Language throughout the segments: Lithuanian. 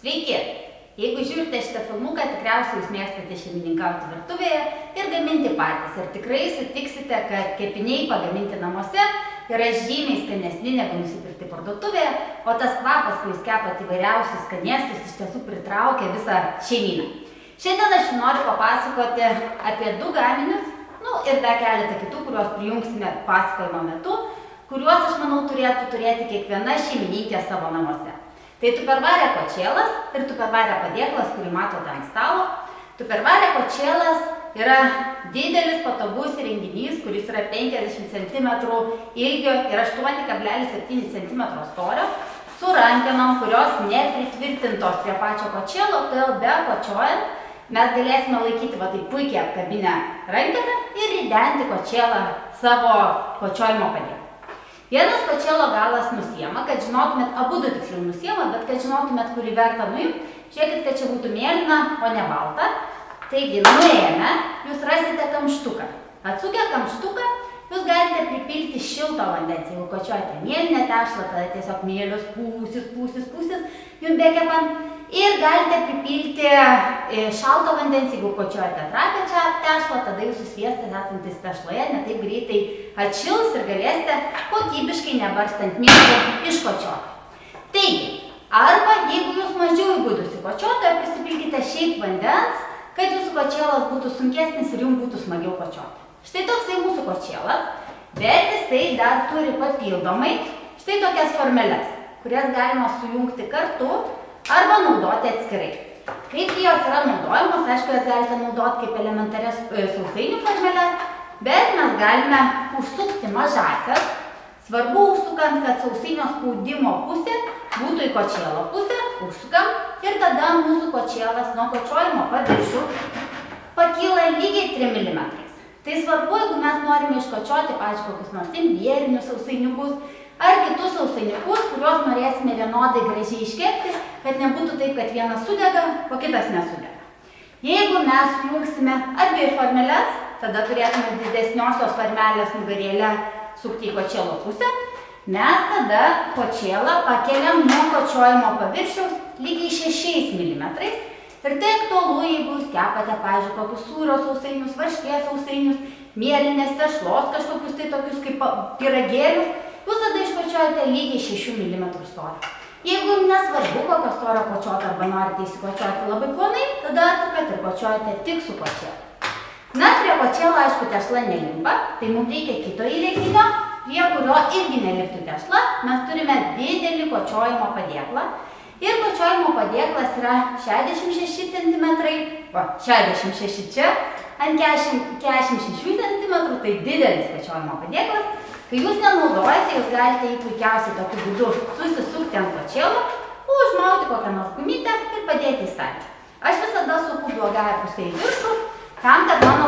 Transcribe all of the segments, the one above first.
Sveiki! Jeigu žiūrite šitą filmuką, tikriausiai jūs mėgstate šeimininkauti virtuvėje ir gaminti patys. Ir tikrai sutiksite, kad kepiniai pagaminti namuose yra žymiai skanesni negu nusipirkti parduotuvėje, o tas kvapas, kai jūs kepat įvairiausius skanėstus, iš tiesų pritraukia visą šeimyną. Šiandien aš noriu papasakoti apie 2 gaminius, ir dar keletą kitų, kuriuos prijungsime pasakojimo metu, kuriuos, aš manau, turėtų turėti kiekviena šeimininkė savo namuose. Tai tupperware kočėlas ir tupperware padėklas, kurį matote ant stalo. Tupperware kočėlas yra didelis patogus įrenginys, kuris yra 50 cm ilgio ir 8,7 cm storio, su rankenom, kurios nepritvirtintos prie pačio kočėlo, todėl be kočiojant mes galėsime laikyti taip puikiai apkabinę rankeną ir ridenti kočėlą savo kočiojimo padėklą. Vienas kočėlo galas nusiema, kad žinotumėt, abudu tiksliau nusiema, bet kad žinotumėt, kurį verta nuimti. Žiūrėkit, kad čia būtų mėlyna, o ne balta. Taigi, nuėmę, jūs rasite kamštuką. Atsukę kamštuką, jūs galite pripilti šilto vandens. Jeigu kočiojate mėlyną tešlą, tada tiesiog mėlius pūsis, jums bekepant. Ir galite pripilti šalto vandens, jeigu kočiojate trapią tešlą, tada jūsų sviestas esantis tešloje netaip greitai atšils ir galėsite kokybiškai nebarstant mėlų iškočioti. Taigi, arba jeigu jūs mažiau įgudusi kočiuotoje, prisipilkite šiaip vandens, kad jūsų kočėlas būtų sunkesnis ir jums būtų smagiau kočioti. Štai toksai mūsų kočėlas, bet jisai dar turi papildomai štai tokias formeles, kurias galima sujungti kartu arba naudoti atskirai. Kaip jos yra naudojamos, aišku, jas galite naudoti kaip elementarias sausainių formeles, bet mes galime užsukti mažasias. Svarbu užsukant, kad sausainio spaudimo pusė būtų į kočėlo pusę, užsukam ir tada mūsų kočėlas nuo kočiojimo paviršių pakyla lygiai 3 mm. Tai svarbu, jeigu mes norime iškočioti, pavyzdžiui, kokius nors imbierinius sausainiukus ar kitus sausainiukus, kuriuos norėsime vienodai gražiai iškepti, kad nebūtų taip, kad vienas sudega, o kitas nesudega. Jeigu mes sujungsime abi formeles, tada turėtume didesniosios formelės nugarėlę sukti į kočėlo pusę, mes tada kočėlą pakeliam nuo kočiojimo paviršiaus lygiai 6 mm. Ir tai aktualu, jeigu jūs kepate, pavyzdžiui, kokius sūrio sausainius, varškės sausainius, mėlynės tešlos, kažkokius tai tokius kaip pyragėlius, jūs tada iškočiojate lygiai 6 mm storio. Jeigu nesvarbu, kokio storio kočioti arba norite įsikočioti labai plonai, tada atsukat ir kočiojate tik su kočėlu. Prie kočėlo, aišku, tešla nelimpa, tai mums reikia kito įrenginio, prie kurio irgi neliptų tešla. Mes turime didelį kočiojimo padėklą. Ir kočiojimo padėklas yra 66 cm, 66 čia, ant 46 cm, tai didelis kočiojimo padėklas. Kai jūs nenaudojate, jūs galite jį puikiausiai tokiu būdu susisukti ant kočėlo, užmauti kokią nors gumytę ir padėti į stalčių. Aš visada suku blogąją pusę į viršų, tam, kad mano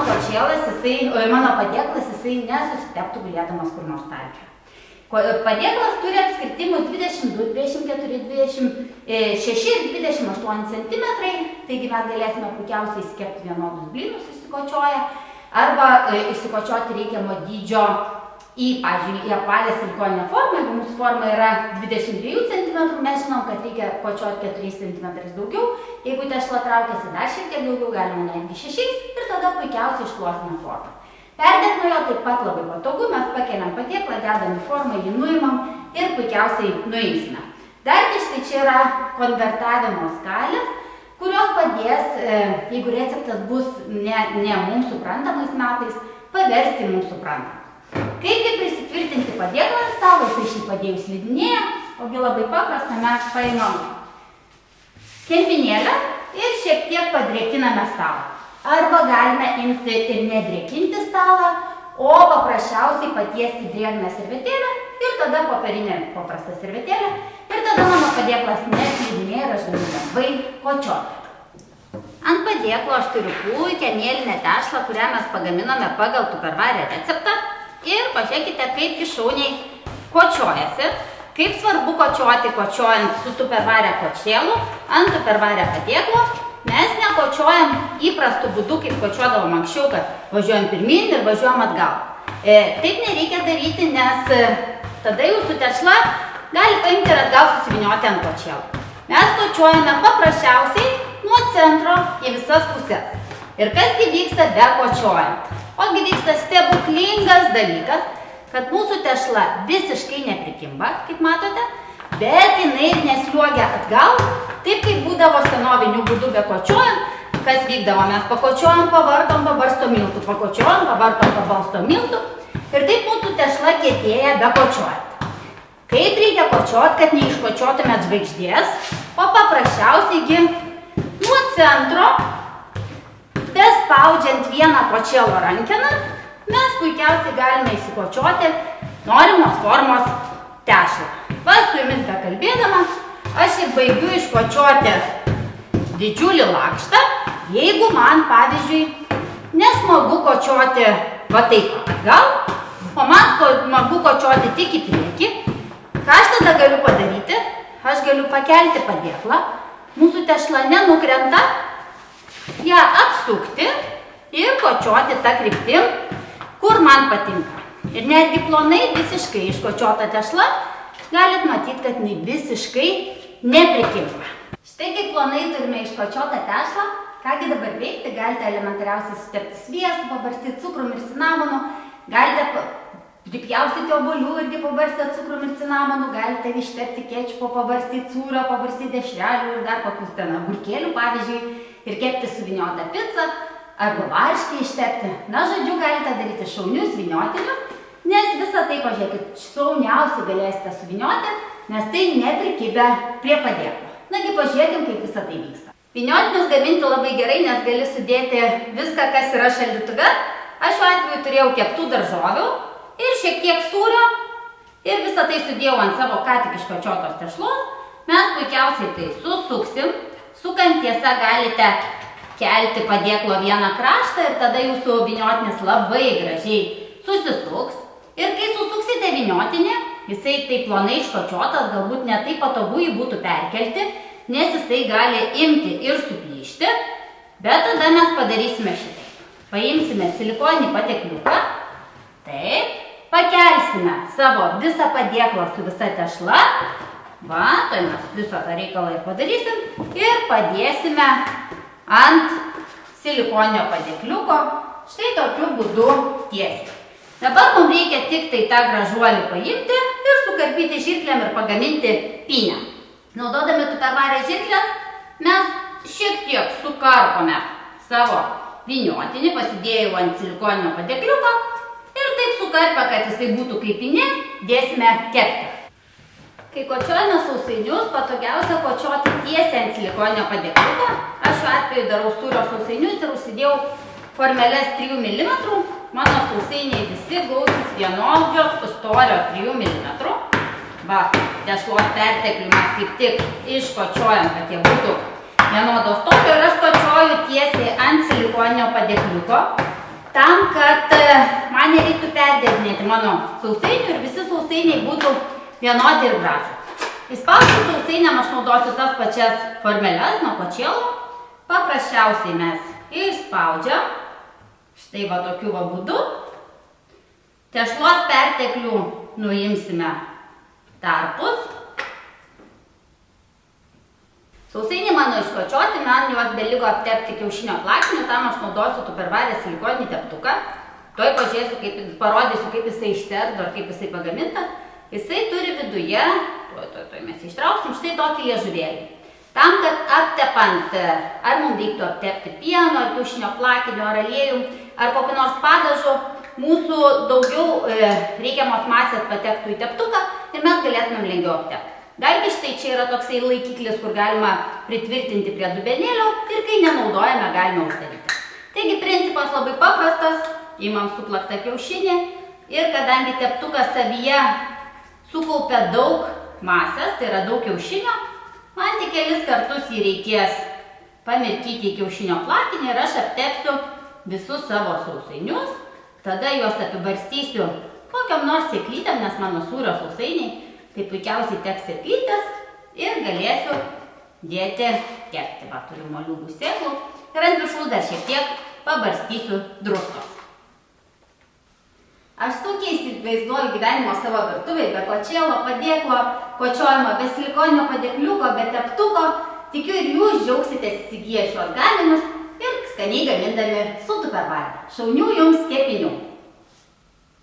padėklas nesusiteptų gulėdamas kur nors stalčiuje. Padėklas turi apskritimus 22, 24, 26 ir 28 cm, taigi mes galėsime puikiausiai įsikepti vienodus blynus įsikočioję, arba įsikočioti reikiamo dydžio pavyzdžiui, į apvalę silikoninę formą. Jeigu mūsų forma yra 22 cm, mes žinom, kad reikia kočioti 4 cm daugiau. Jeigu tešla traukiasi dar šiek tiek daugiau, galima netgi 6 ir tada puikiausiai išklosime formą. Perdėt nuo jo taip pat labai patogu, mes pakeliam padėklą, dedam į formą, jį nuimam ir puikiausiai nuimsime. Dar štai čia yra konvertavimo skalės, kurios padės, jeigu receptas bus ne mums suprantamais metais, paversti mums suprantamais. Kaipgi prisitvirtinti padėklą ant stalo, jisai šį padėjus slidinėja, ogi labai paprasta, mes paimam kempinėlę ir šiek tiek padrėkiname stalą. Arba galime imti ir nedrėkinti stalą, o paprasčiausiai patiesti drėgną servetėlę ir tada popierinę paprastą servetėlę ir tada mano padėklas neslidinėja ir aš galiu lengvai kočioti. Ant padėklo aš turiu puikią mėlyną tešlą, kurią mes pagaminome pagal tupperware receptą. Ir pažiūrėkite, kaip šauniai kočiojasi, kaip svarbu kočiojant su tupperware kočėlu ant tupperware padėklo. Mes nekočiojam įprastu būdu, kaip kočiuodavom anksčiau, kad važiuojam pirmyn ir važiuojam atgal. Taip nereikia daryti, nes tada jūsų tešla gali paimti ir atgal susivinioti ant kočėlo. Mes kočiuojame paprasčiausiai nuo centro į visas pusės. Ir kasgi vyksta be kočiuojant? Ogi vyksta stebuklingas dalykas, kad mūsų tešla visiškai neprikimba, kaip matote, bet jinai nesliuogia atgal, taip kaip būdavo senoviniu būdu be kočiuojant. Kas vykdavo, mes pakočiuojam, pavartom, pabarstom miltų, pakočiuojam, pavartom, pabarstom miltų ir taip mūsų tešla kietėja be kočiuojant. Kaip reikia kočiuot, kad neiškočiuotumėt žvaigždės, o paprasčiausiai nuo centro, bespaudžiant vieną kočėlo rankeną, mes puikiausiai galime įsikočiuoti norimos formos tešlą. Va, su jumis bekalbėdama, aš ir baigiu iškočiuoti didžiulį lakštą. Jeigu man, pavyzdžiui, nesmagu kočiuoti va taip atgal, o man smagu kočiuoti tik į priekį, ką aš tada galiu padaryti? Aš galiu pakelti padėklą, mūsų tešla nenukrenta, ją apsukti ir kočiuoti tą kryptim, kur man patinka. Ir netgi plonai visiškai iškočiuota tešla, galit matyti, kad jinai visiškai neprikimba. Štai kaip plonai turime iškočiuotą tešlą. Kągi dabar veikti, galite elementariausiai sutepti sviestu, pabarstyti cukrum ir cinamonu, galite pripjaustyti obuolių irgi pabarstyti cukrum ir cinamonu, galite ištepti kečupo, pabarstyti sūrio, pabarstyti dešrelių ir dar kokius ten agurkėlių, pavyzdžiui, ir kepti suvyniotą picą, arba varškę ištepti. Na, žodžiu, galite daryti šaunius vyniotinius, nes visą tai, pažiūrėkit, šauniausiai galėsite suvynioti, nes tai neprikibę prie padėklo. Nagi, pažiūrėkim, kaip visą tai vyksta. Vyniotinius gaminti labai gerai, nes gali sudėti viską, kas yra šaldytuve. Aš šiuo atveju turėjau keptų daržovių ir šiek tiek sūrio ir visą tai sudėjau ant savo ką tik iškočiotos tešlos. Mes puikiausiai tai susuksim. Sukant tiesa galite kelti padėklo vieną kraštą ir tada jūsų vyniotinis labai gražiai susisuks. Ir kai susuksite vyniotinį, jisai taip plonai iškočiotas, galbūt ne taip patogu jį būtų perkelti, nes jisai gali imti ir suplyšti, bet tada mes padarysime šitai. Paimsime silikoninį padėkliuką, taip, pakelsime savo visą padėklą su visa tešla, va, tai mes visą tą reikalą ir padarysim, ir padėsime ant silikoninio padėkliuko, štai tokiu būdu tiesiai. Dabar mums reikia tik tai tą gražuolį paimti ir sukarpyti žirklėm ir pagaminti pynę. Naudodami tupperware žirklės, mes šiek tiek sukarpome savo vyniotinį, pasidėjau ant silikoninio padėkliuko ir taip sukarpę, kad jisai būtų kaip pynė, dėsime kepti. Kai kočiuojame sausainius, patogiausia kočiuoti tiesiai ant silikoninio padėkliuko. Aš šiuo atveju darau sūrio sausainius ir užsidėjau formeles 3 mm. Mano sausainiai visi gausis vienodžio storio 3 mm. Va, tešlos perteklių mes kaip tik iškočiuojam, kad jie būtų vienodos tokio ir aš kočiuoju tiesiai ant silikoninio padėkliuko, tam, kad man nereiktų perdirbinėti mano sausainių ir visi sausainiai būtų vienodi ir gražūs. Įspausti sausainiam aš naudosiu tas pačias formeles nuo kočėlo. Paprasčiausiai mes išspaudžiam, štai va tokiu va būdu. Tešlos perteklių nuimsime tarpus. Sausainiai mano iškočioti, man juos beliko aptepti kiaušinio plakiniu, tam aš naudosiu tupperware silikoninį teptuką. Tuoj parodysiu, kaip jisai išsiardo ar kaip jisai pagamintas. Jisai turi viduje, tuoj mes ištrauksim, štai tokį liežuvėlį. Tam, kad aptepant, ar mums reiktų aptepti pieno, ar kiaušinio plakiniu, ar aliejum, ar kokiu nors padažu, mūsų daugiau reikiamos masės patektų į teptuką ir mes galėtumėm lengviau aptepti. Dargi štai čia yra toksai laikiklis, kur galima pritvirtinti prie dubenėlio ir kai nenaudojame, galime uždaryti. Taigi principas labai paprastas, imam suplaktą kiaušinį ir kadangi teptukas savyje sukaupia daug masės, tai yra daug kiaušinio, man tik kelis kartus jį reikės pamirkyti į kiaušinio plakinį ir aš aptepsiu visus savo sausainius. Tada juos apibarstysiu kokiam nors sėklytėm, nes mano sūrio sausainiai, tai puikiausiai teks sėklytės ir galėsiu dėti kepti. Va, turiu moliūgų sėklų ir ant viršaus dar šiek tiek pabarstysiu druskos. Aš sunkiai įsivaizduoju gyvenimo savo virtuvėje be kočėlo, padėklo, kočiojimo, be silikoninio padėkliuko, be teptuko. Tikiu ir jūs džiaugsitės įsigiję šios gaminius ir skaniai gamindami sultų per valgį. Šaunių jums kepinių!